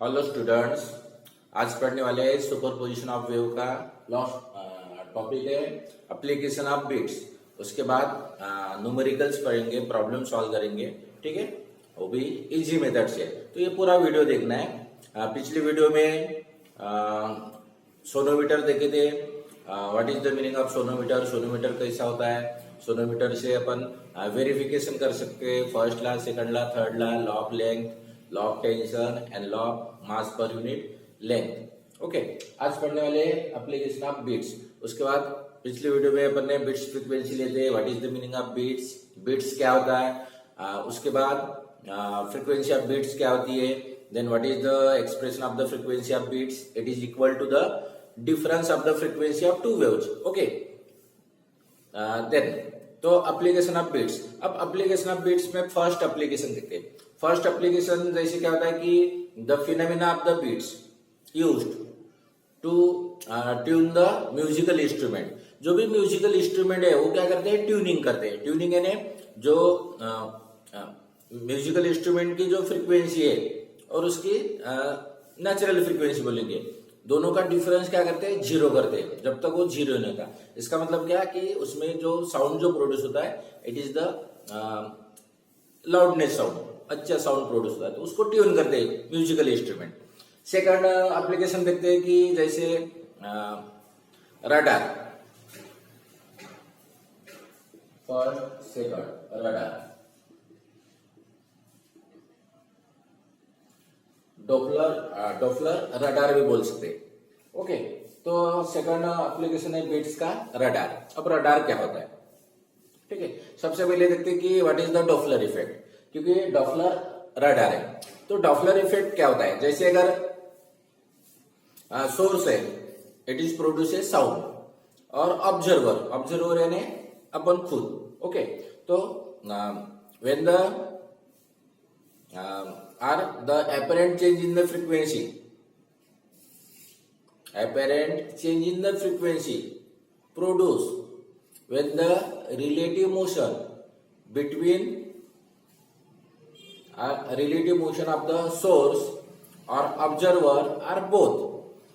Hello students, आज पढ़ने वाले हैं सुपरपोजिशन ऑफ वेव का टॉपिक है एप्लीकेशन ऑफ बिट्स। उसके बाद न्यूमेरिकल्स पढ़ेंगे, प्रॉब्लम सॉल्व करेंगे। ठीक है, वो भी इजी मेथड से। तो ये पूरा वीडियो देखना है। पिछली वीडियो में सोनोमीटर देखे थे। What is the meaning of sonometer, sonometer कैसा होता है, सोनोमीटर से अपन वेरिफिकेशन कर सकते हैं first law, second law, third law, law of length, law of tension and law of mass per unit length. Okay, आज पढ़ने वाले एप्लीकेशन ऑफ बीट्स। उसके बाद पिछली वीडियो में अपन ने बिट्स फ्रीक्वेंसी लेते हैं, what is the meaning of beats, beats क्या होता है। उसके बाद फ्रीक्वेंसी ऑफ बीट्स क्या होती है, then what is the expression of the frequency of beats, it is equal to the difference of the frequency of two waves. Okay, then तो application of beats. अब एप्लीकेशन ऑफ बीट्स में first application देखते हैं। First application जैसे क्या होता है कि the phenomena of the beats used to tune the musical instrument. जो भी म्यूजिकल इंस्ट्रूमेंट है वो क्या करते हैं, ट्यूनिंग करते हैं। ट्यूनिंग यानी जो म्यूजिकल इंस्ट्रूमेंट की जो फ्रीक्वेंसी है और उसकी नेचुरल फ्रीक्वेंसी बोलेंगे, दोनों का डिफरेंस क्या करते हैं, जीरो करते हैं, जब तक वो जीरो नहीं होता। इसका मतलब क्या कि उसमें जो साउंड जो प्रोड्यूस होता है, it is the loudness sound, अच्छा साउंड प्रोड्यूस होता है, तो उसको ट्यून करते हैं म्यूजिकल इंस्ट्रूमेंट। सेकंड एप्लीकेशन देखते हैं कि जैसे radar, first second radar, Doppler radar भी बोल सकते हैं। ओके, तो सेकंड एप्लीकेशन है बीट्स का रडार। अब रडार क्या होता है, ठीक है। सबसे पहले देखते हैं कि what is the Doppler effect, क्योंकि डॉपलर रडार है। तो डॉपलर इफेक्ट क्या होता है, जैसे अगर सोर्स है, it is produce a sound, और ऑब्जर्वर यानी अपन खुद। ओके, तो when the are the apparent change in the frequency, produce when the relative motion between relative motion of the source or observer are both।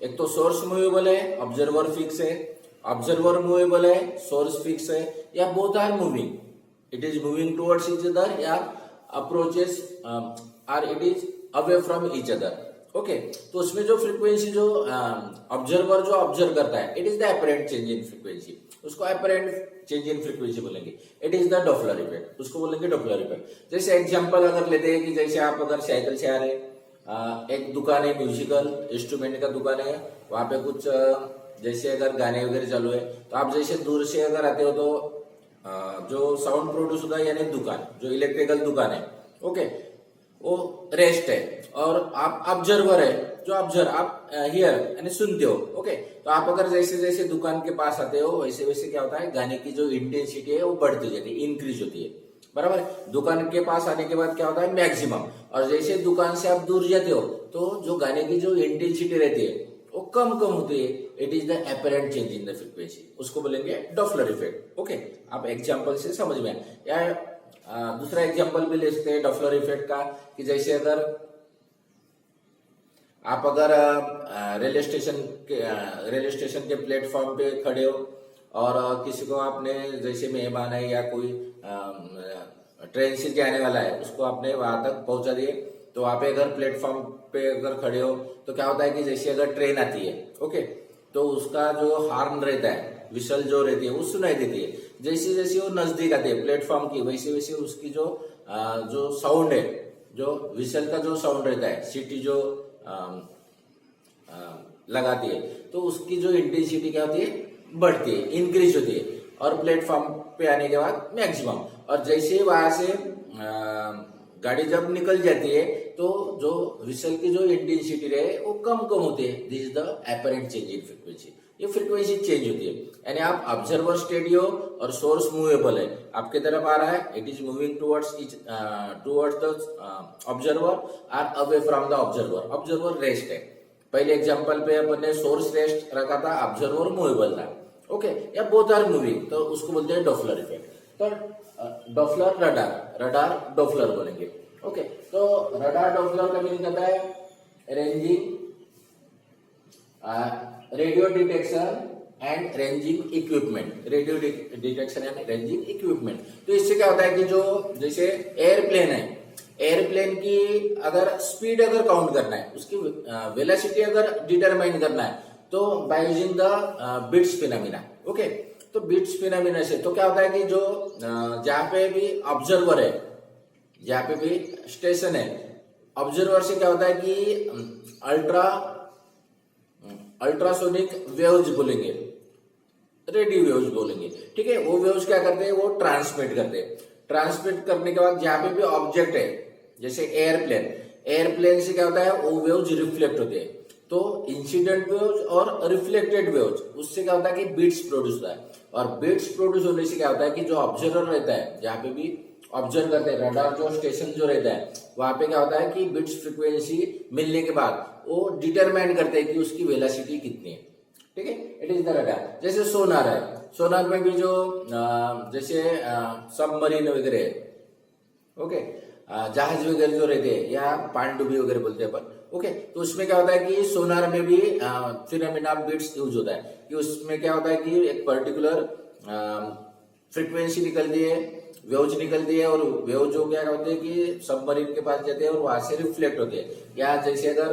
एक तो source movable है, observer fixed है, observer movable है, source fixed है, या both are moving, it is moving towards each other, या approaches और it is away from each other. Okay, तो उसमें जो फ्रीक्वेंसी जो ऑब्जर्वर जो ऑब्जर्व करता है, it is the apparent change in frequency, उसको एपरेंट चेंज इन फ्रीक्वेंसी बोलेंगे। It is the Doppler effect, उसको बोलेंगे डॉपलर इफेक्ट। जैसे एग्जांपल अगर लेते हैं कि जैसे आप अगर साइकिल से आ रहे, एक दुकान है, म्यूजिकल इंस्ट्रूमेंट का दुकान है, वहां पे कुछ जैसे अगर गाने वगैरह चालू है, तो आप जैसे दूर से अगर आते हो तो जो साउंड प्रोड्यूस होता है, यानी दुकान जो इलेक्ट्रिकल दुकान है, ओके, वो रेस्ट है, और आप ऑब्जर्वर है, जो ऑब्जर्व आप हियर यानी सुनते हो। ओके, तो आप अगर जैसे जैसे दुकान के पास आते हो, वैसे वैसे क्या होता है, गाने की जो इंटेंसिटी है वो बढ़ती जाती है, इंक्रीज होती है, बराबर। दुकान के पास आने के बाद क्या होता है, मैक्सिमम, और जैसे दुकान से आप दूर जाते हो तो जो गाने की जो इंटेंसिटी रहती है वो कम होती है। It is the apparent change in the frequency, उसको बोलेंगे डॉपलर इफेक्ट। ओके, आप एग्जाम्पल से समझ में आए। या दूसरा एग्जांपल भी ले सकते हैं डॉपलर इफेक्ट का, कि जैसे अगर आप अगर रेलवे स्टेशन के प्लेटफॉर्म पे खड़े हो, और किसी को आपने, जैसे मेहमान है या कोई ट्रेन से जाने वाला है, उसको आपने वहां तक पहुंचा दिए, तो वहां पे अगर प्लेटफॉर्म पे अगर खड़े हो तो क्या होता है कि जैसे अगर ट्रेन आती है, ओके, तो उसका जो हॉर्न रहता है, विशल जो रहती है, वो सुनाई देती है। जैसे जैसे वो नजदीक आती है प्लेटफॉर्म की, वैसे वैसे उसकी जो साउंड है, जो विशल का जो साउंड रहता है, सीटी जो लगाती है, तो उसकी जो इंटेंसिटी क्या होती है, बढ़ती है, इंक्रीज होती है, और प्लेटफॉर्म पे आने के बाद मैक्सिमम। और जैसे वहां से गाड़ी जब निकल जाती है, तो जो विशल की जो इंटेंसिटी रहे वो कम होती है। This is the apparent change in frequency, ये फ्रीक्वेंसी चेंज होती है। यानी आप ऑब्जर्वर स्टेडी हो और सोर्स मूवेबल है, आपके तरफ आ रहा है, it is moving towards the observer और away from the observer. Observer rest है, पहले एग्जांपल पे अपन ने सोर्स रेस्ट रखा था, ऑब्जर्वर मूवेबल था। ओके, या बोथ आर मूविंग, तो उसको बोलते हैं डॉपलर इफेक्ट। तो डॉपलर रडार, रडार डॉपलर बोलेंगे। ओके, तो रडार डॉपलर का मीनिंग आता है ranging radio detection and ranging equipment, radio detection and ranging equipment. तो इससे क्या होता है कि जो जैसे एयरप्लेन है, एयरप्लेन की अगर स्पीड अगर काउंट करना है, उसकी वेलोसिटी अगर डिटरमाइन करना है, तो by using the bits phenomena. Okay, तो बिट्स फिनोमिना से तो क्या होता है कि जो जहां पे भी ऑब्जर्वर है, जहां पे भी स्टेशन है, ऑब्जर्वर से क्या होता है कि अल्ट्रासोनिक वेव्स बोलेंगे, रेडियो वेव्स बोलेंगे, ठीक है। वो वेव्स क्या करते हैं, वो ट्रांसमिट करते हैं। ट्रांसमिट करने के बाद जहां पे भी ऑब्जेक्ट है, जैसे एयरप्लेन, एयरप्लेन से क्या होता है, वो वेव्स रिफ्लेक्ट होते हैं। तो इंसिडेंट वेव्स और रिफ्लेक्टेड वेव्स, उससे क्या होता है कि बीट्स प्रोड्यूस होता है। और बीट्स प्रोड्यूस होने से क्या होता है कि जो ऑब्जर्वर रहता है, जहां पे भी ऑब्जर्व करते हैं, रडार जो स्टेशन जो रहता है, वहां पे क्या होता है कि बिट्स फ्रीक्वेंसी मिलने के बाद वो डिटरमाइन करते हैं कि उसकी वेलोसिटी कितनी है, ठीक है। It is the radar. जैसे सोनार है, सोनार में भी जो जैसे सबमरीन वगैरह है, ओके, जहाज वगैरह जो रहते हैं, या पानडुबी वगैरह बोलते हैं अपन, ओके। तो उसमें क्या होता है कि सोनार में भी फिनोमेना बिट्स यूज होता है, कि उसमें क्या होता है कि एक पर्टिकुलर फ्रीक्वेंसी निकलती है, वेव्स निकलती है, और वेव जो क्या होते हैं कि सबमरीन के पास जाते हैं और वहां से रिफ्लेक्ट होते हैं। या जैसे अगर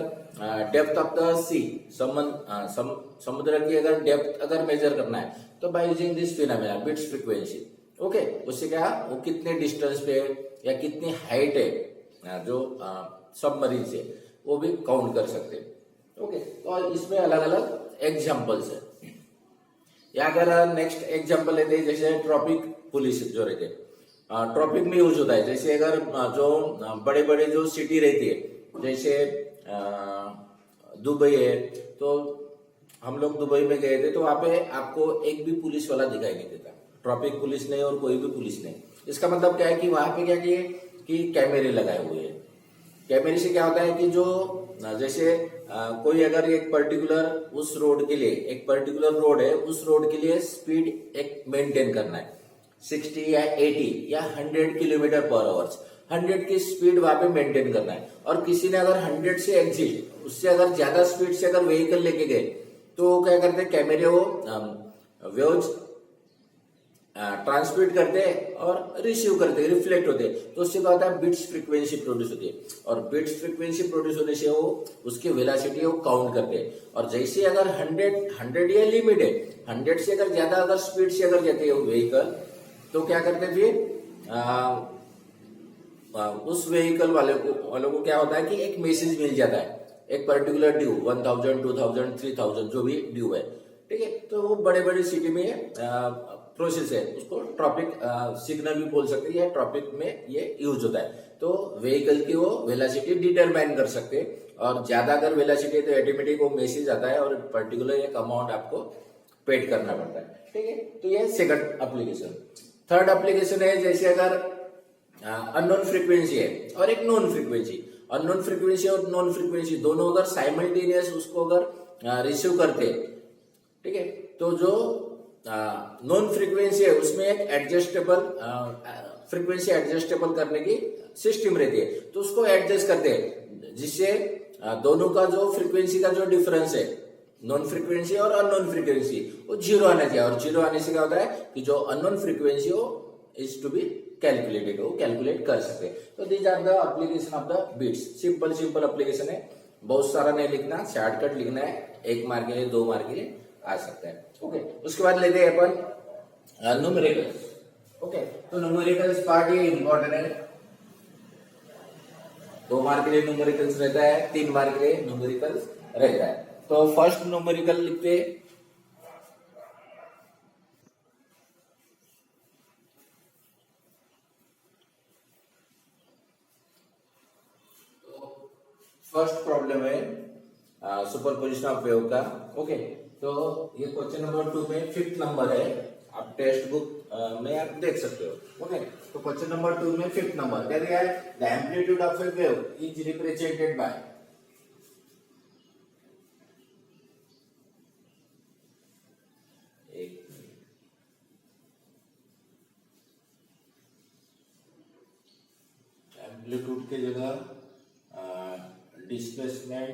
डेप्थ ऑफ द सी, समुद्र की अगर डेप्थ अगर मेजर करना है, तो by using this phenomena beats frequency, okay, उससे क्या वो कितने डिस्टेंस पे या कितनी हाइट है जो सबमरीन से, वो भी काउंट कर सकते हैं। ओके, तो इसमें अलग अलग एग्जांपल्स है। या अगर नेक्स्ट एग्जांपल लेते हैं, जैसे ट्रॉपिक पुलिस जो रहते हैं, ट्रॉपिक में यूज होता है। जैसे अगर जो बड़े बड़े जो सिटी रहती है, जैसे दुबई है, तो हम लोग दुबई में गए थे, तो वहां पे आपको एक भी पुलिस वाला दिखाई नहीं देता, ट्रॉपिक पुलिस नहीं और कोई भी पुलिस नहीं। इसका मतलब क्या है कि वहां पे क्या किए कि कैमरे लगाए हुए हैं। कैमरे से क्या होता है कि जो जैसे कोई अगर एक पर्टिकुलर उस रोड के लिए, एक पर्टिकुलर रोड है, उस रोड के लिए स्पीड एक मेंटेन करना है, 60 या 80 या 100 किलोमीटर पर आवर्स, 100 की स्पीड वहां पे मेंटेन करना है। और किसी ने अगर 100 से एग्जिट, उससे अगर ज्यादा स्पीड से अगर व्हीकल लेके गए, तो क्या करते हैं, कैमरे वो वेव्स ट्रांसमिट करते हैं और रिसीव करते हैं, रिफ्लेक्ट होते हैं। तो उससे क्या होता है, बिट्स फ्रीक्वेंसी प्रोड्यूस होती है, और बिट्स फ्रीक्वेंसी प्रोड्यूस होने से वो उसकी वेलोसिटी वो काउंट करते हैं। और जैसे अगर 100 ये लिमिट है, 100 से अगर ज्यादा अगर स्पीड से अगर जाते हैं वो व्हीकल, तो क्या करते हैं फिर उस व्हीकल वालों को क्या होता है कि एक मैसेज मिल जाता है, एक पर्टिकुलर ड्यू 1000, 2000, 3000 जो भी ड्यू है, ठीक है। तो वो बड़े बड़े सिटी में प्रोसेस है, उसको ट्रॉपिक सिग्नल भी बोल सकते हैं, या ट्रॉपिक में ये यूज होता है। तो व्हीकल की वो वेलोसिटी डिटरमाइन कर सकते हैं, और ज्यादा अगर वेलोसिटी है तो ऑटोमेटिक वो मैसेज आता है और पर्टिकुलर एक अमाउंट आपको पेड करना पड़ता है, ठीक है। तो ये सेकंड एप्लीकेशन। थर्ड एप्लीकेशन है, जैसे अगर अननोन फ्रीक्वेंसी है और एक नॉन फ्रीक्वेंसी, अननोन फ्रीक्वेंसी और नॉन फ्रीक्वेंसी दोनों अगर साइमल्टेनियस उसको अगर रिसीव करते, ठीक है, तो जो नॉन फ्रीक्वेंसी है उसमें एक एडजस्टेबल फ्रीक्वेंसी एडजस्टेबल करने की सिस्टम रहती है, तो उसको एडजस्ट करते हैं, जिससे दोनों का जो फ्रीक्वेंसी का जो डिफरेंस है, नॉन फ्रीक्वेंसी और अननोन फ्रीक्वेंसी, वो जीरो आना चाहिए। और जीरो आने से क्या होता है कि जो अननोन फ्रीक्वेंसी हो इज टू बी कैलकुलेटेड, हो कैलकुलेट कर सकते हैं। तो these are the application of the beats. Simple simple application है, बहुत सारा नहीं लिखना, शॉर्टकट लिखना है, 1 मार्क के लिए 2 मार्क के लिए आ सकता है। ओके, उसके बाद लेते हैं अपन न्यूमेरिकल्स। ओके, तो न्यूमेरिकल्स पार्ट ये इंपॉर्टेंट है, 2 मार्क के लिए न्यूमेरिकल्स रहता है, 3 मार्क के लिए न्यूमेरिकल्स रहता है। तो फर्स्ट न्यूमेरिकल लिखते हैं, फर्स्ट प्रॉब्लम है सुपरपोजिशन ऑफ वेव का। ओके, तो ये क्वेश्चन नंबर 2 में 5th नंबर है, आप टेक्स्ट बुक में आप देख सकते हो। ओके, तो क्वेश्चन नंबर 2 में 5th नंबर क्या दिया है, the amplitude of A wave is represented by, amplitude की जगह डिस्प्लेसमेंट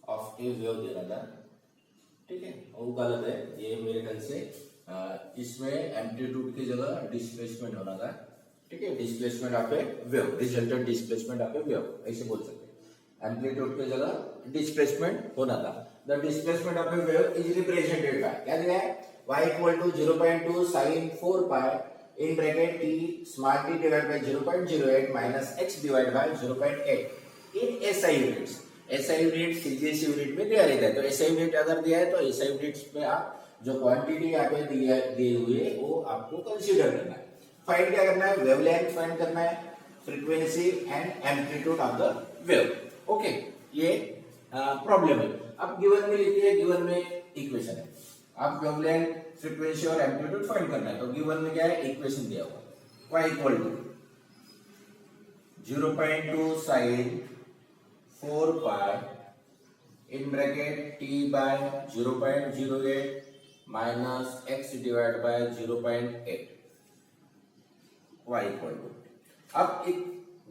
ऑफ ए वेव दे रहा था, ठीक है, वो गलत है, ये मेरे ख्याल से इसमें एम्पलीट्यूड की जगह डिस्प्लेसमेंट होना था, ठीक है, displacement of A wave, resultant displacement of A wave, ऐसे बोल सकते हैं, एम्पलीट्यूड की जगह डिस्प्लेसमेंट होना था। The displacement of A wave is represented by, क्या दिया है, y equal to 0.2 sin 4 pi in bracket t small t divided by 0.08 minus x divided by 0.8 in SI units। SI unit CGS unit में दिया रहता है, तो SI unit अगर दिया है तो SI यूनिट्स में आप जो क्वांटिटी यहाँ पे दिए हुए वो आपको कंसीडर करना है। फाइंड क्या करना है, वेवलेंथ फाइंड करना है, frequency and amplitude of the wave. Okay, ये प्रॉब्लम है। अब गिवन में लिखिए, गिवन में इक्वेशन है, आप वेवलेंथ, फ्रीक्वेंसी और एम्पलीट्यूड फाइंड करना है, तो गिवन में क्या है, इक्वेशन दिया हुआ y equal to 0.2 sin 4 pi in bracket t by 0.08 minus x divided by 0.8 y equal to, अब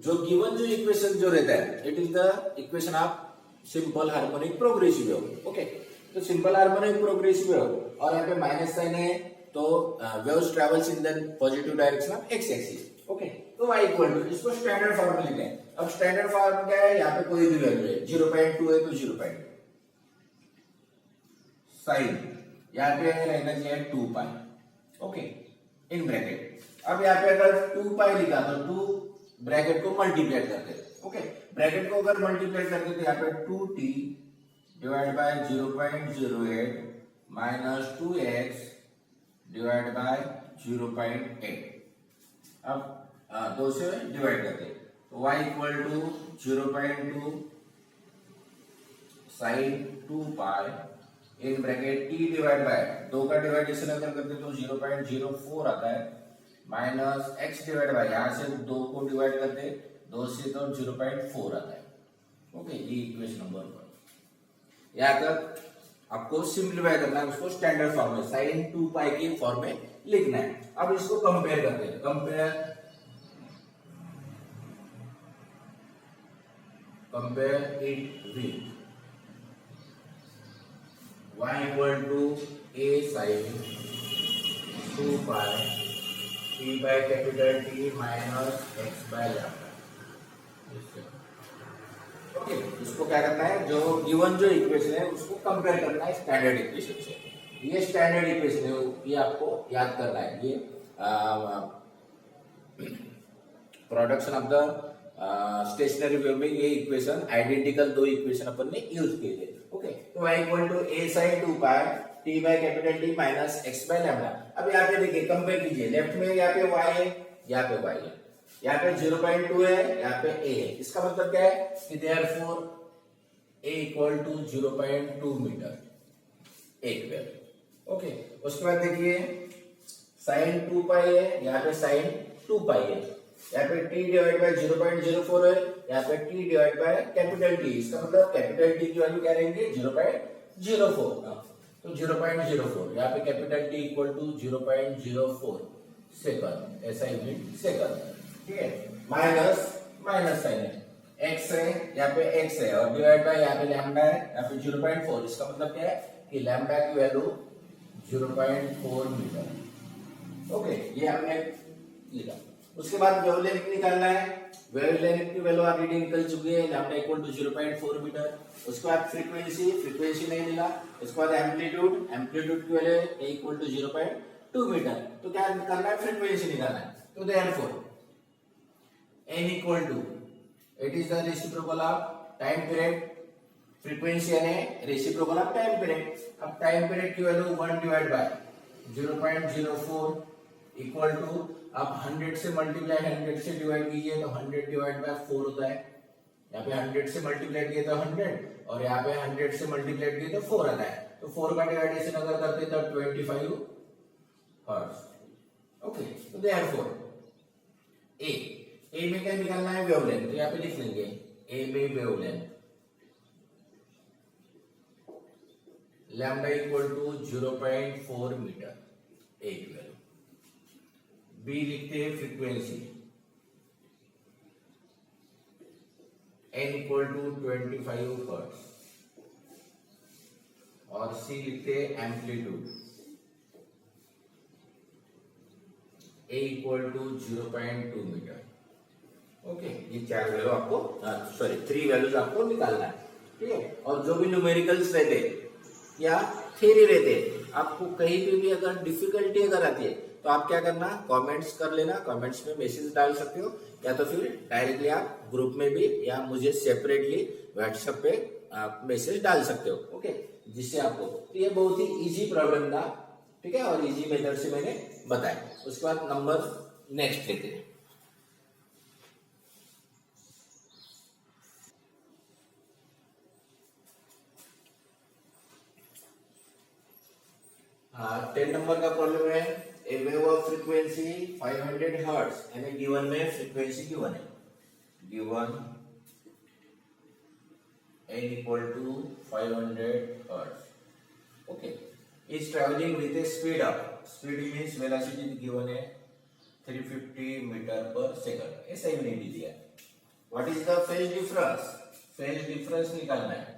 जो गिवन जो इक्वेशन जो रहता है, it is the equation of simple harmonic progressive wave. Okay, तो सिंपल हार्मोनिक प्रोग्रेसिव वेव, और यहाँ पे माइनस साइन है, तो waves travels in the positive direction of X axis. Okay, तो y इक्वल टू, इसको स्टैंडर्ड फॉर्म में लिखते हैं। अब स्टैंडर्ड फॉर्म क्या है, यहाँ पे कोई भी वैल्यू है, 0.2 है तो 0.2 साइन, यहाँ पे रहना चाहिए 2 पाई, ओके, इन ब्रैकेट। अब यहाँ पे अगर 2 पाई लिखा तो 2 ब्रैकेट को मल्टीप्लाई करते, ओके, ब्रैकेट को अगर मल्टीप्लाई करते तो यहाँ पे 2t divide by 0.08 minus 2x divide by 0.8। अब 2 से डिवाइड करते, तो y equal to 0.2 sine 2 pi in bracket t divide by 2 का डिवाइडेशन अगर करते तो 0.04 आता है, माइनस x डिवाइड बाय, यहाँ से 2 को डिवाइड करते 2 से तो 0.4 आता है। ओके, ये इक्वेशन नंबर 1। यहाँ तक आपको सिंप्लीफाई करना है, उसको स्टैंडर्ड फॉर्म में साइन 2 पाई के फॉर्म में लिखना है। अब इसको कंपेयर करते हैं, compare it with y equal to a sine 2 pi t by capital T minus x by lambda. Okay, इसको क्या करना है, जो गिवन जो इक्वेशन है उसको कंपेयर करना है स्टैंडर्ड इक्वेशन से। ये स्टैंडर्ड इक्वेशन है, ये आपको याद करना है। ये production of the stationary wave में ये इक्वेशन आइडेंटिकल 2 इक्वेशन अपन ने यूज किए थे। ओके, तो y equal to a sin 2 pi t by capital T minus x by lambda. अब यहाँ पे देखिए, कंपेयर कीजिए, लेफ्ट में यहाँ पे y है, यहाँ पे y है, यहाँ पे 0.2 है, यहाँ पे a है। इसका मतलब क्या है कि therefore a equal to 0.2 metre एक वेव। ओके, उसके बाद देखिए साइन 2 पाई है, यहाँ पे साइन 2 पाई है, यहाँ पे t डिवाइड बाय 0.04 है, यहाँ पे t divide bye capital T। इसका मतलब कैपिटल T की वैल्यू क्या रहेंगे, 0.04, तो 0.04, यहाँ पे capital T equal to 0.04 second, ऐसा यूनिट सेकंड, ठीक है, माइनस माइनस साइन है, x है, यहाँ पे x है, और डिवाइड बाय यहाँ पे लैम्डा है, यहाँ पे 0.4। इसका मतलब क्या है कि लैम्डा की वैल्यू 0.4 मीटर। ओके, ये हमने लिखा। उसके बाद वेवलेंथ निकालना है, वेवलेंथ की वैल्यू ऑलरेडी निकल चुकी है, लैम्डा इक्वल टू 0.4 मीटर। उसके बाद फ्रीक्वेंसी, फ्रीक्वेंसी नहीं मिला। उसके बाद एम्पलीट्यूड, एम्पलीट्यूड की वैल्यू a इक्वल टू 0.2 मीटर। तो क्या निकालना है, फ्रीक्वेंसी निकालना है। तो therefore n equal to, it is the reciprocal of time period, frequency यानी रेसिप्रोकल ऑफ टाइम पीरियड। अब टाइम पीरियड की value 1 divide by 0.04 equal to, आप 100 से मल्टीप्लाई 100 से डिवाइड कीजिए तो 100 डिवाइड बाय 4 होता है। यहाँ पे 100 से मल्टीप्लाई किए तो 100, और यहाँ पे 100 से मल्टीप्लाई किए तो 4 आता है। तो 4 का डिवाइडेशन अगर करते तो 25 हर्ट्ज। ओके, तो देयरफॉर ए में क्या निकालना है, वेवलेंथ, तो यहाँ पे लिख लेंगे ए में wavelength lambda equal to 0.4 metre एक वैल्यू। बी लिखते हैं frequency, n equal to 25 hertz और c लिखते हैं amplitude a equal to 0.2 metre. Okay, ये चार वैल्यू आपको सॉरी 3 वैल्यूज आपको निकालना है, ठीक है। और जो भी न्यूमेरिकल्स रहते या थ्योरी रहते, आपको कहीं पे भी अगर डिफिकल्टी अगर आती है तो आप क्या करना, कमेंट्स कर लेना, कमेंट्स में मैसेज डाल सकते हो, या तो फिर डायरेक्टली आप ग्रुप में भी या मुझे सेपरेटली व्हाट्सएप पे आप मैसेज डाल सकते हो। ओके, जिससे आपको तो ये बहुत ही इजी प्रॉब्लम था, ठीक है, और इजी मेथड से मैंने बताया। उसके बाद नंबर नेक्स्ट लेते हैं। 10 नंबर का प्रॉब्लम है, ए वेव ऑफ फ्रीक्वेंसी 500 हर्ट्ज यानी गिवन में फ्रीक्वेंसी गिवन है, given n equal to 500 hertz. Okay, is traveling with a speed of, speed means velocity given है 350 meter per second, ऐसा ही मैंने दिया। What is the phase difference? Phase difference निकालना है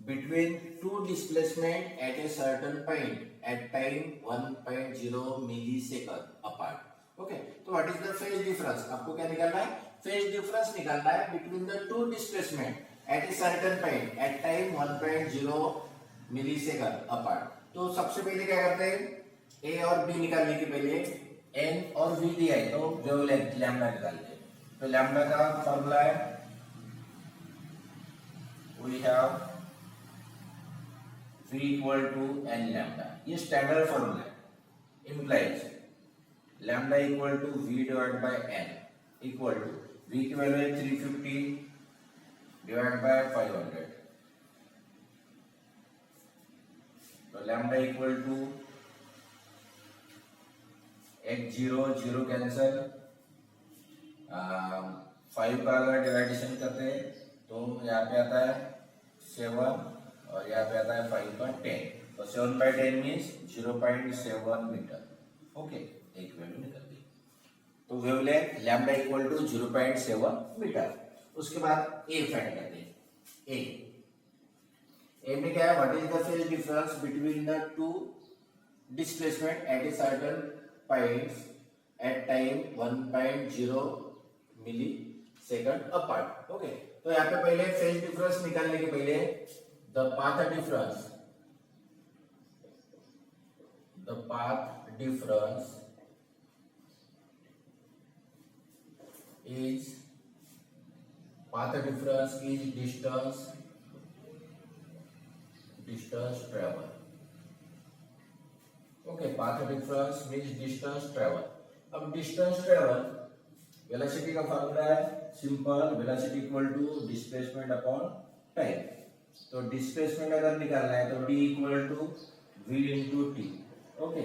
between two displacement at a certain point at time 1.0 millisecond apart. Okay, तो what is the phase difference? आपको क्या निकालना है? Phase difference निकालना है between the two displacement at a certain point at time 1.0 millisecond apart. तो सबसे पहले क्या करते हैं, a और b निकालने के पहले n और v दिया है तो वेवलेंथ लैम्डा निकालते हैं। तो लैम्डा का फॉर्मूला है, we have v equal to n lambda, ये स्टैंडर्ड फॉर्मूला है, implies lambda equal to v divided by n equal to v की वैल्यू है 350 divided by 500, तो lambda equal to एक जीरो जीरो कैंसल, 5 का अगर डिवाइडेशन करते हैं तो यहाँ पे आता है 7 और यहाँ पे आता है 5 का 10, तो 7/10 मीन्स 0.7 मीटर। ओके, एक वैल्यू निकल गई, तो wavelength lambda equal to 0.7 metre. उसके बाद ए फाइंड करते हैं। ए में क्या है, what is the phase difference between the two displacement at a certain points at time 1.0 millisecond apart. Okay, तो यहाँ पे पहले फेज डिफरेंस निकालने के पहले the path difference is path difference is distance travel. Okay, path difference means distance travel. अब distance travel velocity का formula है simple, velocity equal to displacement upon time. तो डिस्प्लेसमेंट अगर निकालना है तो d equal to v into t. Okay,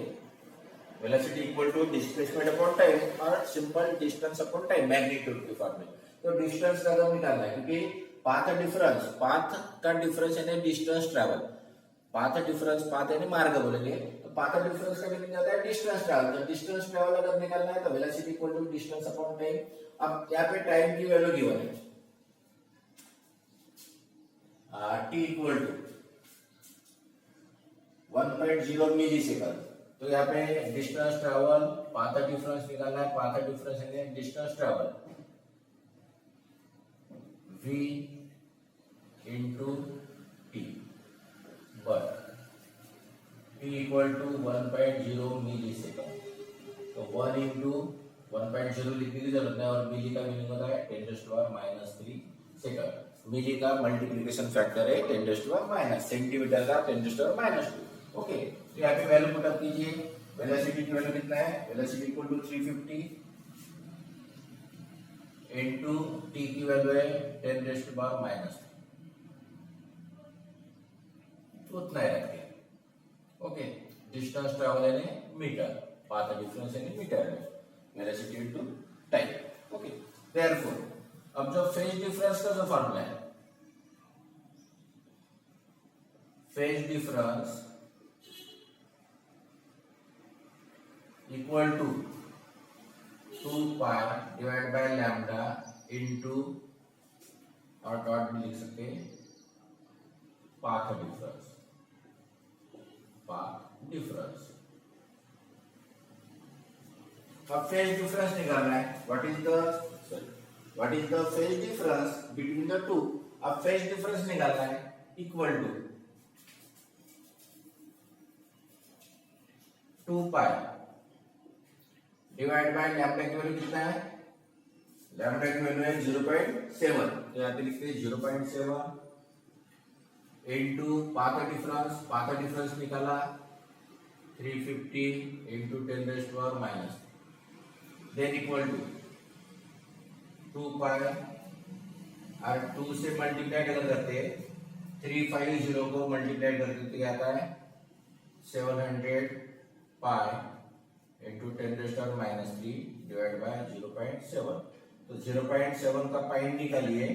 velocity equal to displacement upon time और simple distance upon time magnitude के फॉर्म में। तो डिस्टेंस का अगर निकालना है, क्योंकि पाथ का डिफरेंस यानी distance travel, path difference, path यानी मार्ग बोलेंगे, तो पाथ डिफरेंस का मीनिंग आता है डिस्टेंस ट्रैवल। तो डिस्टेंस ट्रैवल अगर निकालना है तो velocity equal to distance upon time. अब यहाँ पे टाइम की वैल्यू गिवन है t equal to 1.0 millisecond. तो यहाँ पे डिस्टेंस ट्रैवल, पाथ डिफरेंस निकालना है, पाथ डिफरेंस यानी distance travel v into T, but t equal to 1.0 millisecond. तो 1 इंटू 1.0 लिखने की जरूरत नहीं, और मिली का मीनिंग होता है 10⁻³ सेकंड। मिली का मल्टीप्लिकेशन फैक्टर है 10⁻⁻, सेंटीमीटर का 10⁻²। ओके, तो यहाँ पे वैल्यू पुट अप कीजिए। वेलोसिटी की वैल्यू कितना है, velocity equal to 350 into T की वैल्यू है 10⁻⁻, उतना ही रखिए। ओके, डिस्टेंस ट्रैवल यानी मीटर, पाथ डिफरेंस यानी मीटर में, velocity into time. Okay, therefore अब जो फेज डिफरेंस का जो फॉर्मूला है, phase difference equal to 2 pi divide by lambda into और डॉट भी लिख सकते हैं पाथ डिफरेंस, पाथ डिफरेंस। अब फेज डिफरेंस निकालना है, what is the phase difference between the two. अब फेज डिफरेंस निकालना है, equal to 2 pi divide by lambda की वैल्यू कितना है, लैम्डा की वैल्यू है 0.7, तो यहाँ पे लिखते हैं 0.7 इनटू पाथ डिफरेंस निकाला 350 into 10 raised to power minus, then equal to 2 pi और 2 से मल्टीप्लाई अगर करते हैं 350 को मल्टीप्लाई करते तो क्या आता है 700 pi into 10 raised to power minus 3 divide by 0.7। तो 0.7 का पाई निकालिए,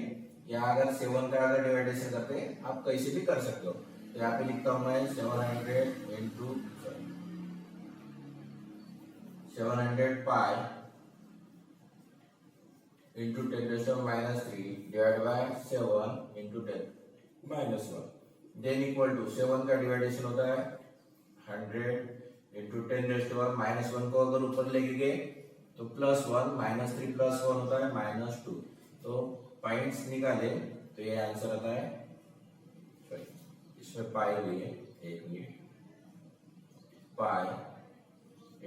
या अगर 7 का अगर डिवाइडेशन करते हैं आप कैसे भी कर सकते हो। तो यहाँ पे लिखता हूं मैं 700 into 700 pi into 10 raised to power minus 3 divide by 7 into 10 minus 1, then equal to 7 का डिवाइडेशन होता है 100 into 10 raised to power minus 1 को अगर ऊपर लेके गए तो +1 -3 +1 होता है -2। तो पॉइंट्स निकाले तो ये आंसर आता है, इसमें पाई हुई है 1 minute, pi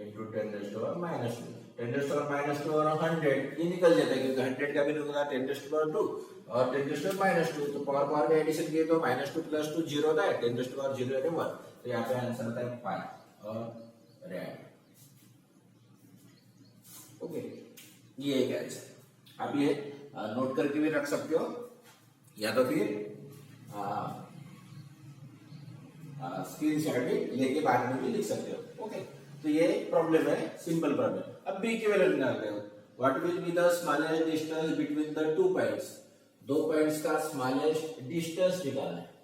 into 10 raised to power -2, 10 raised to power -2 और 100 ये निकल जाता है क्योंकि 100 का भी होता है 10 रेज़्ड टू पावर 2 और 10 रेज़्ड टू पावर -2, तो पावर में एडिशन किए तो -2 + 2 0 होता है, 10 रेज़्ड टू पावर 0 यानी 1, तो यहाँ पे आंसर आता है पाई और रेड। ओके, ये एक आंसर आप ये नोट करके भी रख सकते हो, या तो फिर स्क्रीनशॉट भी लेके बाद में भी लिख सकते हो। ओके, तो ये प्रॉब्लम है, सिंपल प्रॉब्लम। अब बी की वैल्यू निकालते हो, what will be the smallest distance between the 2 points, 2 points का स्मॉलेस्ट डिस्टेंस निकालना है।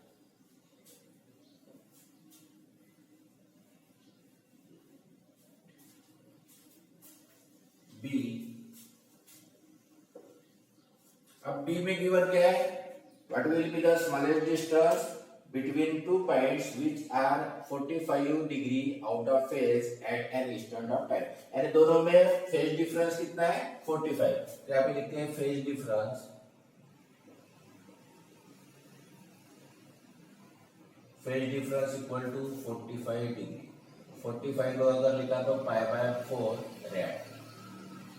बी, अब बी में गिवन क्या है, what will be the smallest distance between 2 points which are 45 degree out of phase at an instant of time, यानी दोनों में फेज डिफरेंस कितना है 45। तो यहाँ पे लिखते हैं phase difference, equal to 45 degree, 45 को अगर लिखा तो π/4 रेड,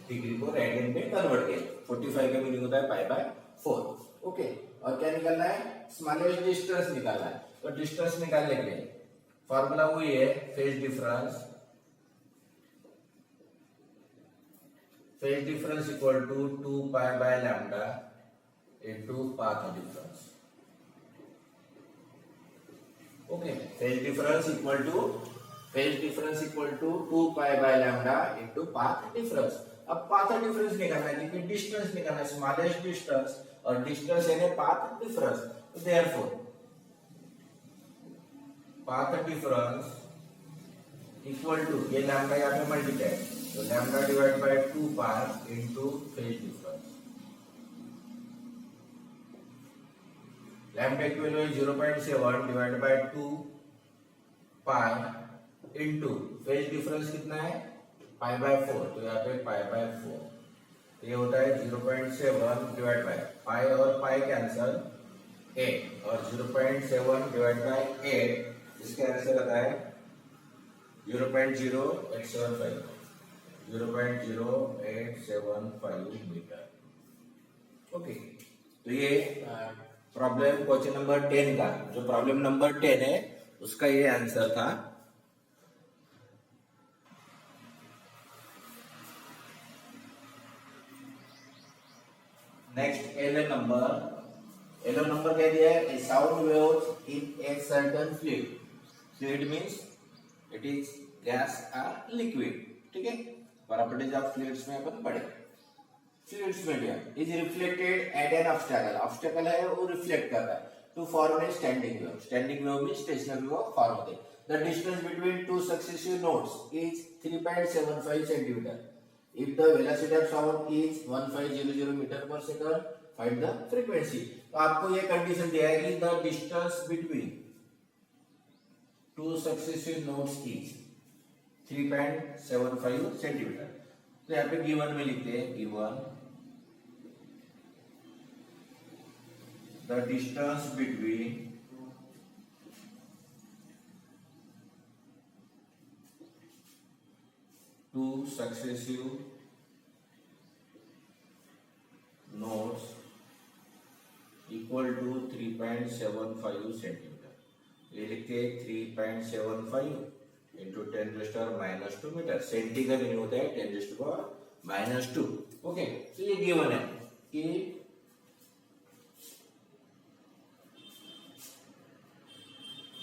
डिग्री को रेडियन में कन्वर्ट किया, 45 का मीनिंग होता है π/4। ओके, और क्या निकालना है, स्मॉलेस्ट डिस्टेंस निकालना है। तो डिस्टेंस निकालने के लिए फॉर्मूला वही है, phase difference equal to 2 pi lambda into path difference. Okay, phase difference equal to 2 pi lambda into path difference. अब पाथ डिफरेंस निकालना है क्योंकि डिस्टेंस निकालना है, स्मॉलेस्ट डिस्टेंस और डिस्टेंस यानी पाथ डिफरेंस, तो therefore path difference equal to, ये लैम्डा यहाँ पे मल्टीप्लाई, तो lambda divide by 2 pi into phase difference. Lambda की वैल्यू है 0.7 divide by 2 pi into phase difference कितना है π/4, तो यहाँ पे π/4, तो ये होता है 0.7 डिवाइड बाय पाई और पाई कैंसल 8 और 0.7 डिवाइड बाय 8, इसके आंसर आता है 0.0875 मीटर। ओके, तो ये प्रॉब्लम क्वेश्चन नंबर 10 का, जो प्रॉब्लम नंबर 10 है उसका ये आंसर था। नेक्स्ट एलो नंबर क्या दिया है, a sound waves in a certain fluid means it is gas और लिक्विड, ठीक है। प्रॉपर्टीज ऑफ फ्लूइड्स में अपन पढ़े, फ्लूइड्स में दिया is reflected at an obstacle है वो रिफ्लेक्ट कर रहा है to form a standing wave means stationary wave form होते हैं। The distance between two successive nodes is 3.75 centimetre. If the velocity of sound is 1500 meter per second, find the frequency. तो आपको ये कंडीशन दिया है कि the distance between two successive nodes is 3.75 centimetre. तो यहाँ पे गिवन में लिखते हैं given the distance between two successive nodes equal to 3.75 centimetre. ये लिखते हैं 3.75 इंटू 10⁻² मीटर। सेंटी का मीनिंग होता है 10⁻²। ओके, तो ये गिवन है कि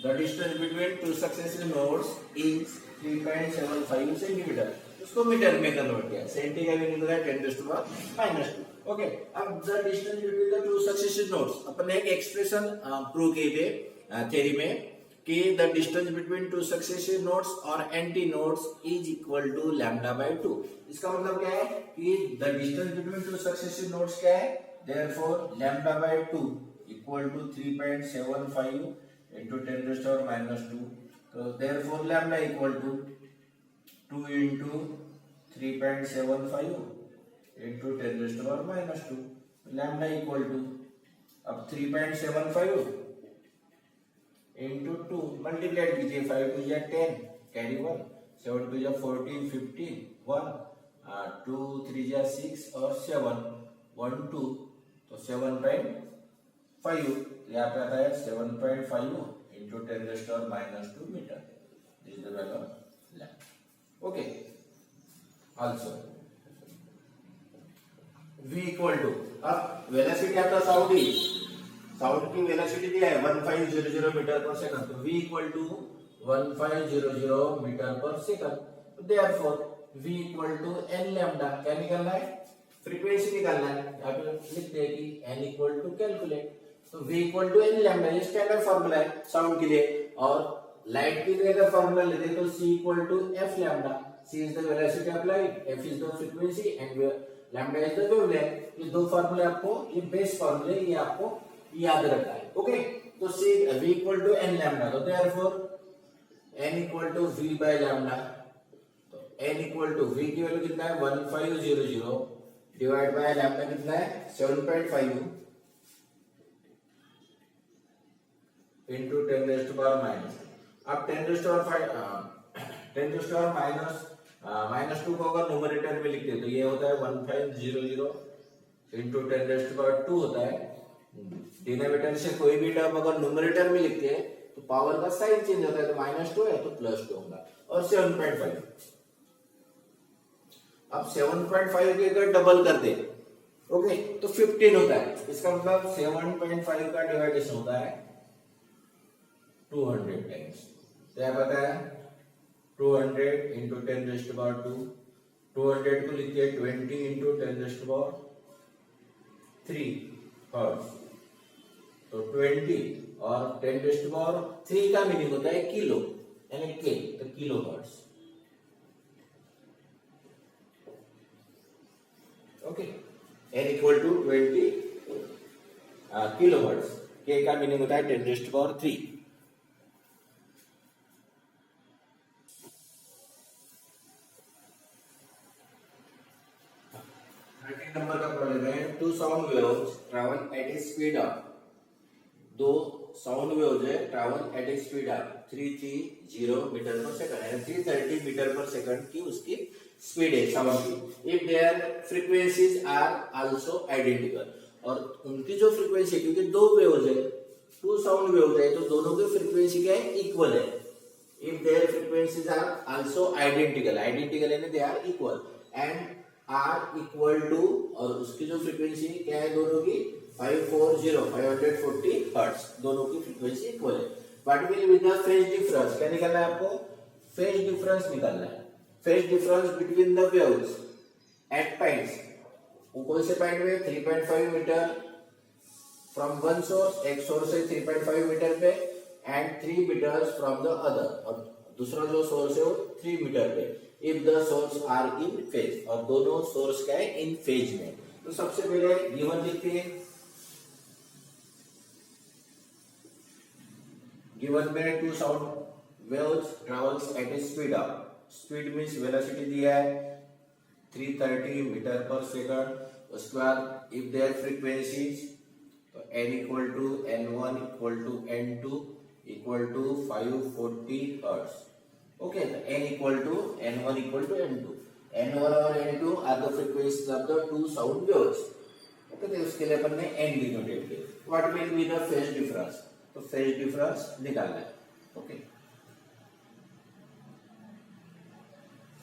the distance between two successive nodes is 3.75 centimetre. उसको मीटर में कन्वर्ट किया। सेंटी का मीनिंग होता है 10⁻²। ओके, अब the distance between the two successive nodes, अपन ने एक एक्सप्रेशन प्रूव किए थे थ्योरी में कि the distance between two successive nodes और anti nodes is equal to λ/2। इसका मतलब क्या है कि the distance between two successive nodes क्या है, देयरफॉर λ/2 इक्वल टू 3.75 इंटू 10⁻²। तो therefore lambda equal to 2 into 3.75 into 10⁻²। Lambda equal to अब 3.75 इंटू 2 मल्टीप्लाइड कीजिए। 5 2 जा 10 कैरी 1, 7 2 जा 14 15 1 2 3 जा 6 और 7 1 2, तो 7.5 यहाँ पे आता है 7.5 into 10⁻² metre. This is the value of lambda. Okay, also v equal to, अब वेलोसिटी आपका साउंड की वेलोसिटी दिया है 1500 मीटर पर सेकंड। तो v equal to 1500 metre per second. Therefore v equal to n lambda. क्या निकालना है, frequency निकालना है। यहाँ पे लिखते हैं कि n इक्वल टू कैलकुलेट। तो v equal to n lambda, ये स्टैंडर्ड फार्मूला है साउंड के लिए। और लाइट के लिए अगर फार्मूला लेते हैं तो c equal to f lambda. c is the velocity of light, f is the frequency and lambda is the wavelength. ये दो फार्मूले आपको, ये बेस फार्मूले, ये आपको याद रखना है। ओके, तो c v equal to n lambda. तो therefore n equal to v by lambda. तो n इक्वल टू v की वैल्यू कितना है 1500 डिवाइड बाय लैम्डा कितना है 7.5 इंटू 10⁻⁻। अब 10⁻⁻² को अगर न्यूमरेटर में लिखते तो ये होता है 1500 इंटू 10⁻² होता है। डिनोमिनेटर से कोई भी टर्म अगर न्यूमरेटर में लिखते हैं तो पावर का साइन चेंज होता है, तो -2 है तो +2 होगा। और 7.5, अब 7.5 के अगर डबल कर दे ओके तो 15 होता है। इसका मतलब 7.5 का डिवाइडेशन होता है 200 टाइम्स। क्या पता है 200 इंटू 10⁻²। 200 को लिखिए 20 इंटू 10⁻³ हर्ट्ज। तो 20 और 10⁻³ का मीनिंग होता है किलो, यानी के, तो kilo hertz. Okay, n equal to 20 kilo hertz. K का मीनिंग होता है 10⁻³। नंबर का प्रॉब्लम है, two sound waves travel at a speed of, दो साउंड वेव्स है travel at a speed of 330 meter per second, यानी 330 meter per second की उसकी स्पीड है साउंड की। If their frequencies are also identical, और उनकी जो फ्रीक्वेंसी, क्योंकि दो वेव्स है, टू साउंड वेव्स है, तो दोनों की फ्रीक्वेंसी क्या है, इक्वल है। If their frequencies are also identical, identical यानी they are equal, and are equal to, और उसकी जो फ्रीक्वेंसी क्या है दोनों की 540 हर्ट्ज, दोनों की फ्रीक्वेंसी इक्वल है। What will be the phase difference, क्या निकालना है आपको, फेज डिफरेंस निकालना है। Phase difference between the waves at points, कौन से पॉइंट में 3.5 मीटर फ्रॉम वन सोर्स, एक सोर्स है 3.5 मीटर पे, and 3 meters from the other, और दूसरा जो सोर्स है वो 3 मीटर पे। If the source are in phase, और दोनों सोर्स क्या है इन फेज में। तो सबसे पहले गिवन लिखते हैं गिवन में two sound waves travels at a speed of, speed means velocity दिया है 330 मीटर पर सेकंड। उसके बाद इफ देयर फ्रीक्वेंसीज तो n equal to n1 equal to n2 equal to 540 hertz. Okay, तो n equal to n1 equal to n2, n1 और n2 are the frequencies of the two sound waves. Okay, तो उसके लिए अपन ने n denoted किया। What will be the phase difference, तो phase difference निकालना है। Okay,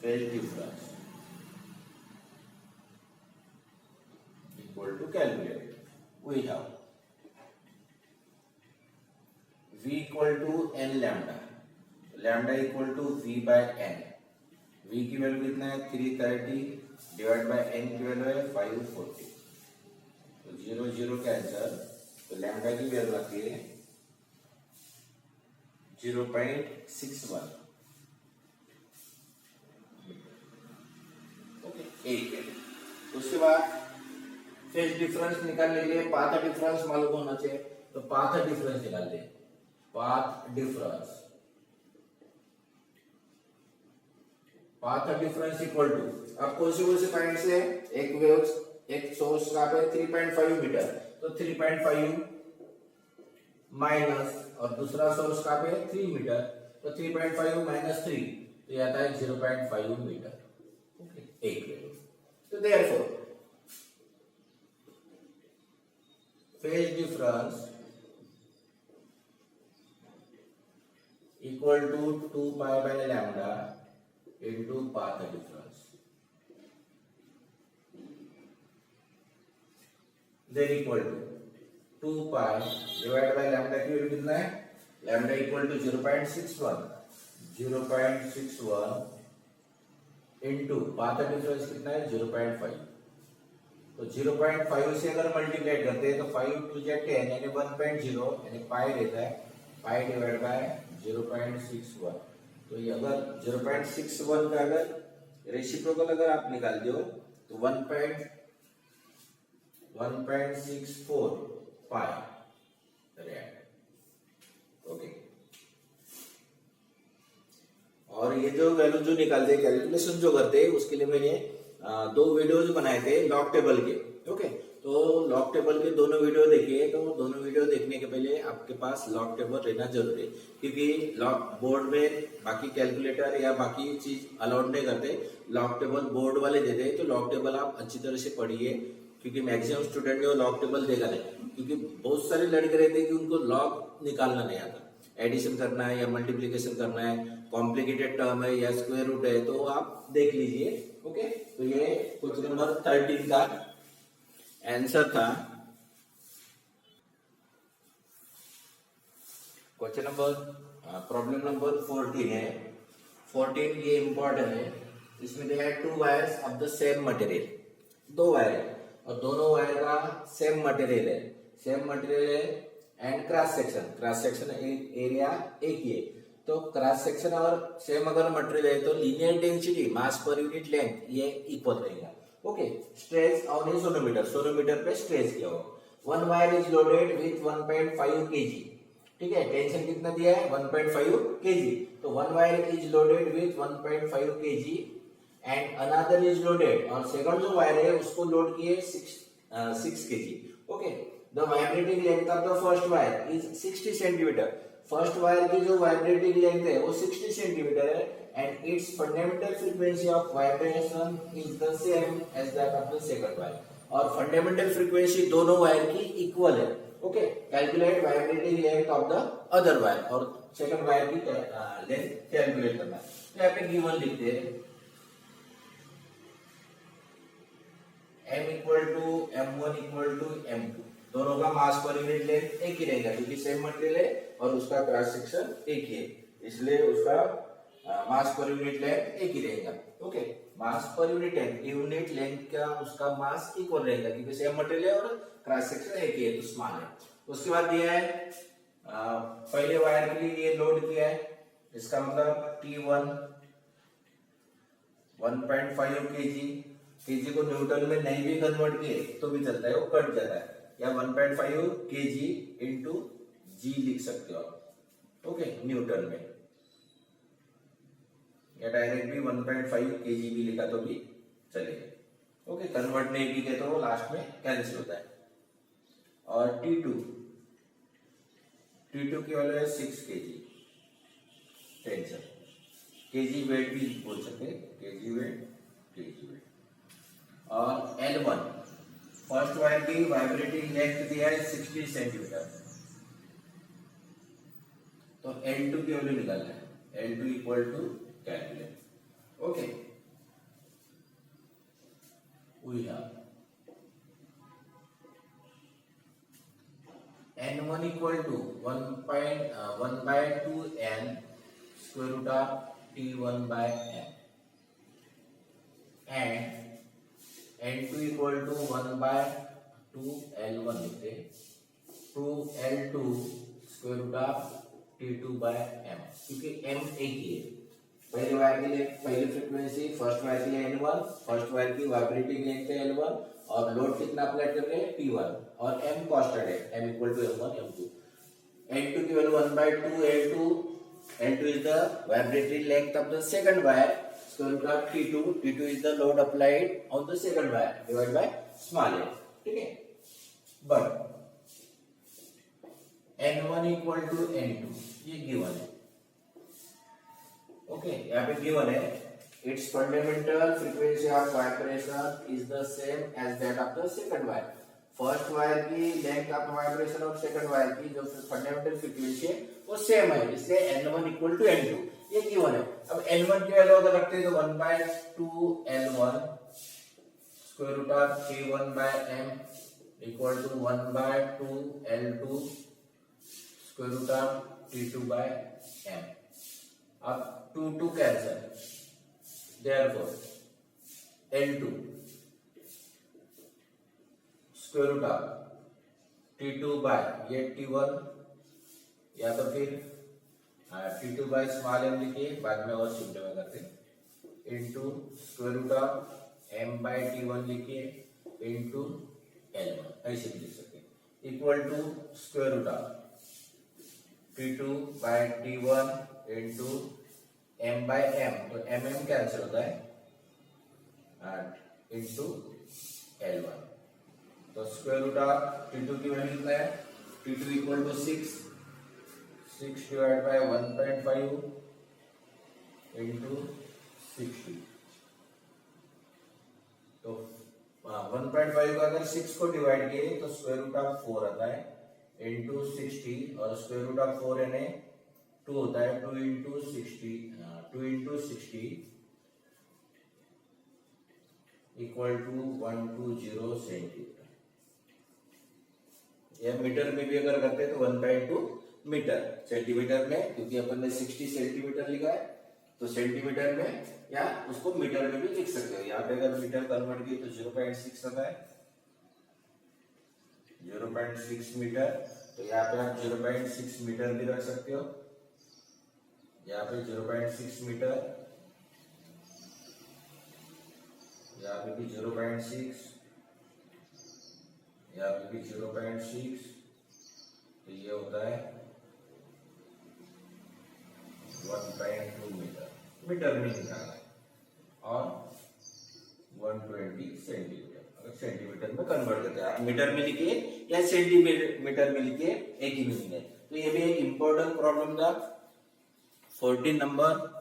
phase difference equal to calculate. We have v equal to n lambda, lambda equal to v by n। v की वैल्यू कितना है 330 divide by n की value है 540, तो 0 0 cancel, तो लैम्डा की वैल्यू आती है 0.61। ओके, एक है। उसके बाद फेज डिफरेंस निकालने के लिए पाथ डिफरेंस मालूम होना चाहिए, तो पाथ डिफरेंस निकाल दे। Path difference, path difference equal to, अब कौन से पॉइंट से एक वेव्स एक सोर्स का पे 3.5 मीटर, तो 3.5 माइनस, और दूसरा सोर्स का पे 3 मीटर, तो 3.5 माइनस 3, तो ये आता है 0.5 मीटर। ओके, एक वेव। तो therefore phase difference equal to 2 pi by lambda into path difference, then equal to 2 pi divided by lambda की वैल्यू कितना है, lambda equal to 0.61 into path difference कितना है 0.5, तो 0.5 से अगर मल्टीप्लाई करते हैं तो 5 टू 10 यानी 1.0 यानी पाई रहता है, पाई डिवाइड बाय 0.61। तो ये अगर 0.61 का अगर रेसिप्रोकल अगर आप निकाल दो तो 1.64 पाई। ओके, और ये जो वैल्यू जो निकालते हैं कैलकुलेशन जो करते हैं उसके लिए मैंने दो वीडियोज बनाए थे लॉग टेबल के। ओके, तो लॉग टेबल के दोनों वीडियो देखिए, तो दोनों वीडियो देखने के पहले आपके पास लॉग टेबल रहना जरूरी है, क्योंकि लॉग बोर्ड में बाकी कैलकुलेटर या बाकी चीज अलाउड नहीं करते, लॉग टेबल बोर्ड वाले देते हैं। तो लॉग टेबल आप अच्छी तरह से पढ़िए, क्योंकि मैक्सिमम स्टूडेंट ने वो लॉग टेबल देखा नहीं, क्योंकि बहुत सारे लड़के रहते हैं कि उनको लॉग निकालना नहीं आता, एडिशन करना है या मल्टीप्लीकेशन करना है, कॉम्प्लिकेटेड टर्म है या स्क्वायर रूट है, तो आप देख लीजिए। ओके, तो ये क्वेश्चन नंबर 13 का आंसर था। क्वेश्चन नंबर प्रॉब्लम नंबर 14 है। 14 ये इंपॉर्टेंट है, इसमें दिया है 2 wires of the same material, 2 wire है और दोनों वायर का सेम मटेरियल है, एंड क्रॉस सेक्शन एरिया एक ही है। तो क्रॉस सेक्शन और सेम अगर मटेरियल है तो linear density mass per unit length ये इक्वल रहेगा। Okay, stress on A sonometer पे स्ट्रेस किया हुआ, one wire is loaded with 1.5 kg। ठीक है, टेंशन कितना दिया है 1.5 kg, तो one wire is loaded with 1.5 kg and another is loaded, और सेकंड जो वायर है उसको लोड किए 6 kg। Okay, the vibrating length of the first wire is 60 centimeter, first wire की जो वाइब्रेटिंग लेंथ है वो 60 सेंटीमीटर है and its fundamental frequency of vibration is the same as that of the second wire, और fundamental frequency दोनों wire की equal है। Okay, calculate vibrating length of the other wire, और सेकंड वायर की length calculate करना है। तो यहाँ पे गिवन लिखते हैं m equal to m1 equal to m2, दोनों का मास पर यूनिट लेंथ एक ही रहेगा क्योंकि सेम मटेरियल है और उसका क्रॉस सेक्शन एक ही है, इसलिए उसका मास पर यूनिट लेंथ एक ही रहेगा। ओके, मास पर यूनिट लेंथ का उसका मास इक्वल रहेगा क्योंकि सेम मटेरियल है और क्रॉस सेक्शन एक ही है, तो स्मॉल है। उसके बाद दिया है पहले वायर के लिए ये लोड किया है, इसका मतलब T1 1.5 kg को न्यूटन में नहीं भी कन्वर्ट किए तो भी चलता है, वो कट जाता है, या 1.5 kg इंटू जी लिख सकते हो आप। ओके, न्यूटन में, या डायरेक्ट भी 1.5 kg भी लिखा तो भी चलेगा। ओके, कन्वर्ट नहीं भी किया तो वो लास्ट में कैंसिल होता है। और T2 की वैल्यू है 6 kg टेंशन, kg वेट भी बोल सकते हैं, kg वेट। और L1 फर्स्ट वायर की वाइब्रेटिंग लेंथ दिया है 60 सेंटीमीटर, तो L2 की वैल्यू निकालना है। L2 equal to calculate. Okay, we have N1 equal to 1/2n square root of T1 by m and N2 equal to 1/2 L1 लिखते 2 L2 square root of T2 by m, क्योंकि m एक ही है। पहले wire के लिए पहली frequency, first wire के लिए N1, फर्स्ट वायर की वाइब्रेटिंग लेंथ है L1 और लोड कितना अप्लाई कर रहे हैं T1 और m कांस्टेंट है, m equal to m1 m2। N2 की value 1/2 L2, L2 is the vibrating length of the second wire, square root of T2, T2 is the load applied on the second wire divided by small l, ठीक है। but N1 equal to N2 ये given है। Okay, यहाँ पे given है its fundamental frequency of vibration is the same as that of the second wire. First wire की length of vibration और second wire की जो फंडामेंटल फ्रीक्वेंसी है वो सेम है, इसलिए N1 इक्वल टू N2 ये गिवन है। अब N1 की वैल्यू अगर रखते हैं तो 1/2 L1 square root of T1 by m equal to 1/2 L2 square root of T2 by m। अब 2 cancel, therefore L2 square root of T2 by ये T1 या तो फिर T2 बाय स्मॉल m लिखिए, बाद में और सिंपलीफाई करते हैं, into square root of m by T1 लिखिए इनटू L1, ऐसे भी लिख सकते हैं, equal to square root of T2 by T1 into m by m, तो mm कैंसिल होता है एंड इनटू L1, तो स्क्वायर रूट ऑफ T2 की वैल्यू कितना है, T2 equal to 6 divide by 1.5 into 60, तो 1.5 का अगर 6 को डिवाइड किए तो स्क्वायर रूट ऑफ 4 आता है इनटू 60, और स्क्वायर रूट ऑफ 4 यानी 2 होता है, 2 इनटू 60 इक्वल टू 120 सेंटीमीटर। यह मीटर में भी अगर करते हैं तो 1/2 मीटर, सेंटीमीटर में क्योंकि अपन ने 60 सेंटीमीटर लिखा है तो सेंटीमीटर में या उसको मीटर में भी लिख सकते हो। यहाँ पे अगर मीटर कन्वर्ट किए तो 0.6 आता है, 0.6 मीटर, तो यहाँ पे आप 0.6 मीटर भी रख सकते हो, यहाँ पे 0.6 मीटर, यहाँ पे भी 0.6, यहाँ पे भी 0.6, तो ये होता है 1.2 मीटर में निकालना है, और 120 सेंटीमीटर, अगर सेंटीमीटर में कन्वर्ट करते हैं, मीटर में लिखिए या सेंटीमीटर में लिखिए, एक ही मीनिंग है। तो ये भी एक इंपॉर्टेंट प्रॉब्लम था, 14 नंबर।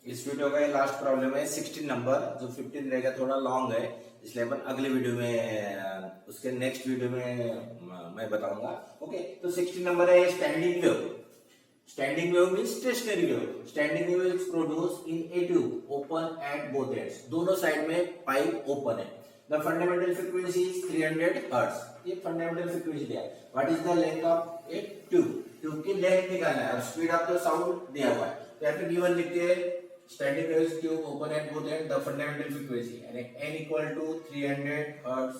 इस वीडियो का ये लास्ट प्रॉब्लम है 16 नंबर, जो 15 रहेगा थोड़ा लॉन्ग है, इसलिए अपन अगले वीडियो में, उसके नेक्स्ट वीडियो में मैं बताऊंगा। ओके, तो 16 नंबर है standing wave. Standing wave means stationary wave. Standing wave is produce in A tube open at both ends, दोनों साइड में पाइप ओपन है। The fundamental frequency is 300 hertz, ये फंडामेंटल फ्रीक्वेंसी दिया है। What is the length of A tube, tube की length निकालना है, और स्पीड ऑफ द साउंड दिया हुआ है। तो यहाँ पे गिवन लिखते हैं standing wave tube open at both end, the fundamental frequency यानी n equal to 300 hertz,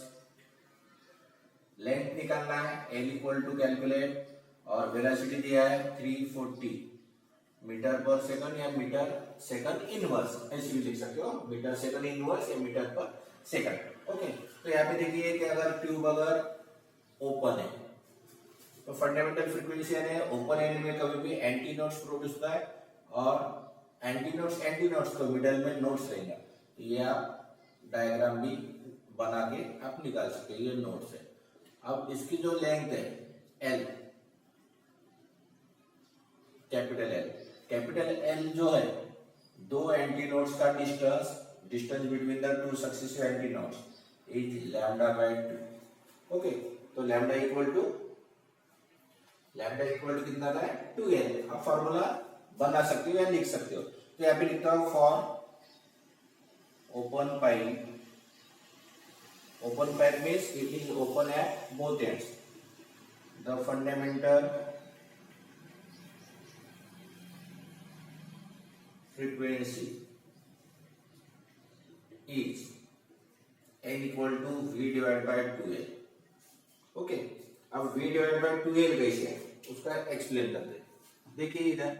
length निकालना है, l इक्वल टू कैलकुलेट, और वेलोसिटी दिया है 340 मीटर पर सेकंड या मीटर सेकंड इनवर्स, ऐसे भी लिख सकते हो, मीटर सेकंड इनवर्स या मीटर पर सेकंड। ओके, तो यहाँ पे देखिए कि अगर ट्यूब अगर ओपन है तो फंडामेंटल फ्रीक्वेंसी यानी ओपन एंड में कभी भी एंटी नोड्स प्रोड्यूस होता है और एंटी नोड्स तो मिडल में नोड्स रहेगा। तो ये आप डायग्राम भी बना के आप निकाल सकते हैं, ये नोड्स है। अब इसकी जो लेंथ है एल, कैपिटल एल जो है दो एंटी नोड्स का distance between the two successive anti nodes is lambda by 2। Okay, तो लैम्डा इक्वल टू कितना था 2l। आप फॉर्मूला बना सकते हो या लिख सकते हो। तो यहाँ पे लिखता हूं for open pipe means it is open at both ends, the fundamental frequency is n equal to v divided by 2l। Okay, अब v divided by 2l कैसे है उसका एक्सप्लेन करते हैं। देखिए इधर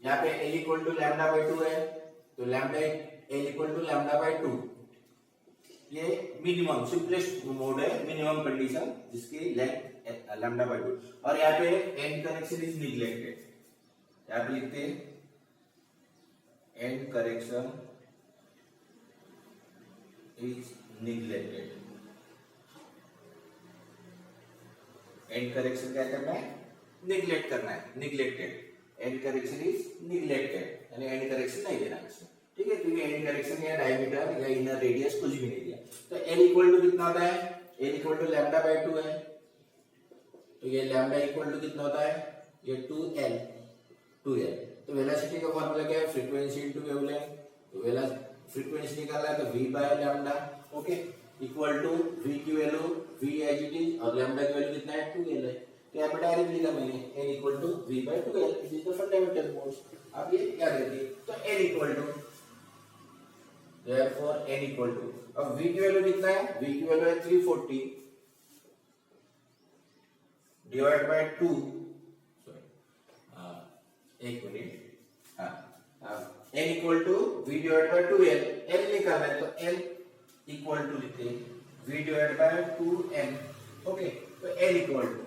यहाँ पे l equal to lambda by 2 है, तो l equal to lambda by 2 ये मिनिमम सिंपलेस्ट मोड है, मिनिमम कंडीशन जिसकी लेंथ लैम्डा बाई 2। और यहाँ पे n करेक्शन इज निग्लेक्टेड, यहाँ पे लिखते हैं end correction is neglected। end correction क्या करना है, निग्लेक्ट करना है, neglected. end correction is neglected यानी end correction नहीं देना इसमें, ठीक है, क्योंकि end correction या डायमीटर या इनर रेडियस कुछ भी नहीं दिया। तो l इक्वल टू कितना होता है, l equal to lambda by 2 है, तो ये लैम्डा इक्वल टू कितना होता है, ये 2l। तो वेलोसिटी का फॉर्मूला क्या है, फ्रीक्वेंसी इनटू वेवलेंथ। तो फ्रीक्वेंसी निकाला है तो v by lambda, okay, equal to v की value v as it is और लैम्डा की वैल्यू कितना है 2l है। तो यहाँ पे डायरेक्ट लिखा मैंने n equal to v by 2l, this is the fundamental modes. अब ये याद रखिए, तो n equal to therefore n equal to, अब v की वैल्यू कितना है, v की वैल्यू है 340 डिवाइड बाय 2, एक minute, n equal to v divide by 2l, l निकालना है तो l इक्वल टू लिखते हैं v divide bye 2n। Okay, तो l इक्वल टू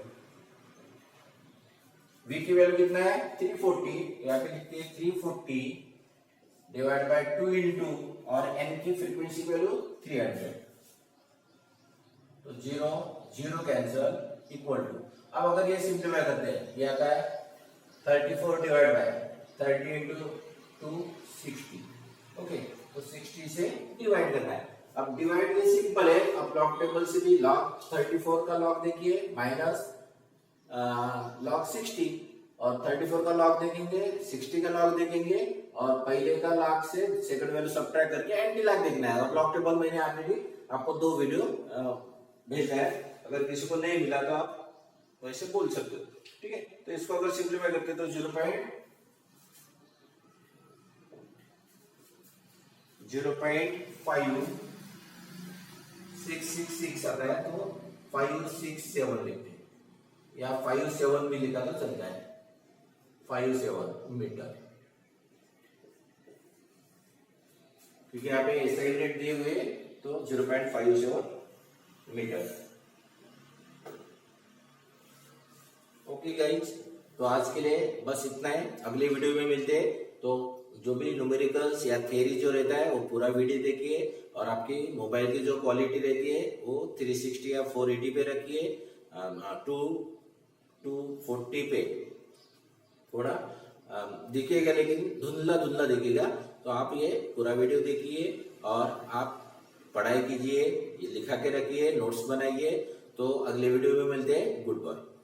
v की वैल्यू कितना है 340, यहाँ पे लिखते हैं 340 डिवाइड बाय 2 इंटू और n की फ्रीक्वेंसी वैल्यू 300, तो 0 कैंसल इक्वल टू। अब अगर ये सिंप्लीफाई करते हैं, ये आता है 34 डिवाइड बाय 30 इंटू 2 60। ओके, तो 60 से डिवाइड करना है। अब डिवाइड ये सिंपल है, अब लॉग टेबल से भी लॉग 34 का लॉग देखिए माइनस लॉग 60 और 34 का लॉग देखेंगे, 60 का लॉग देखेंगे और पहले का लॉग से सेकंड वैल्यू सब्ट्रैक्ट करके एंटी लॉग देखना है। और लॉग टेबल मैंने ऑलरेडी आपको 2 वीडियो भेजा है, अगर किसी को नहीं मिला तो आप वैसे बोल सकते हो, ठीक है। तो इसको अगर सिंप्लीफाई करते तो 0.5666 आता है, तो 567 लिखते हैं या 57 भी लिखा तो चलता है, 57 मीटर, क्योंकि यहाँ पे ऐसा यूनिट दिए हुए तो 0.57 मीटर। ओके गाइज, तो आज के लिए बस इतना है, अगले वीडियो में मिलते हैं। तो जो भी न्यूमेरिकल्स या थ्योरी जो रहता है वो पूरा वीडियो देखिए और आपकी मोबाइल की जो क्वालिटी रहती है वो 360 या 480 पे रखिए, 240 पे थोड़ा दिखेगा लेकिन धुंधला दिखेगा। तो आप ये पूरा वीडियो देखिए और आप पढ़ाई कीजिए, ये लिखा के रखिए, नोट्स बनाइए। तो अगले वीडियो में मिलते हैं, गुड बाय।